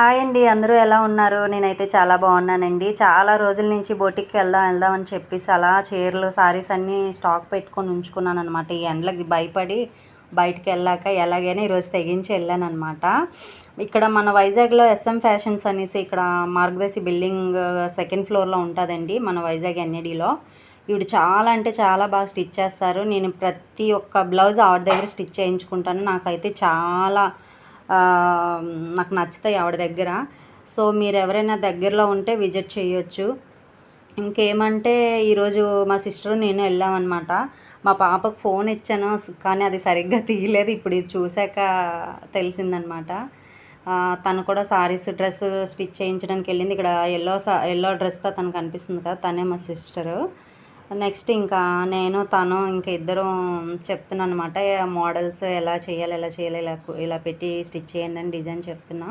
Hi అండి. అందరూ ఎలా ఉన్నారు? నేనైతే చాలా బాగున్నానండి. చాలా రోజుల నుంచి బొటిక్‌కి వెళ్దాం అని చెప్పేసి అలా చీరలు, సారీస్ అన్నీ స్టాక్ పెట్టుకొని ఉంచుకున్నాననమాట. ఈ ఎండలకి భయపడి బయటికెళ్ళాక ఎలాగైనా ఈరోజు తెగించి వెళ్ళాననమాట. ఇక్కడ మన వైజాగ్‌లో ఎస్ఎం ఫ్యాషన్స్ అనేసి ఇక్కడ మార్గదర్శి బిల్డింగ్ సెకండ్ ఫ్లోర్‌లో ఉంటదండి. మన వైజాగ్ ఎన్ఏడీలో. ఈవిడ చాలా అంటే చాలా బాగా స్టిచ్ చేస్తారు. నేను ప్రతి ఒక్క బ్లౌజ్ ఆవిడ దగ్గర స్టిచ్ చేయించుకుంటాను. నాకైతే చాలా నాకు నచ్చుతాయి ఆవిడ దగ్గర. సో మీరెవరైనా దగ్గరలో ఉంటే విజిట్ చేయొచ్చు. ఇంకేమంటే ఈరోజు మా సిస్టరు నేను వెళ్ళామన్నమాట. మా పాపకు ఫోన్ ఇచ్చాను. కానీ అది సరిగ్గా తీయలేదు. ఇప్పుడు ఇది చూసాక తెలిసిందనమాట. తను కూడా సారీస్ డ్రెస్ స్టిచ్ చేయించడానికి వెళ్ళింది. ఇక్కడ యెల్లో డ్రెస్‌తో తను కనిపిస్తుంది కదా! తనే మా సిస్టరు. నెక్స్ట్ ఇంకా నేను, తను ఇంకా ఇద్దరం చెప్తున్నానన్నమాట. మోడల్స్ ఎలా చేయాలి, ఇలా చేయాలి, ఇలా పెట్టి స్టిచ్ చేయండి అని డిజైన్ చెప్తున్నా.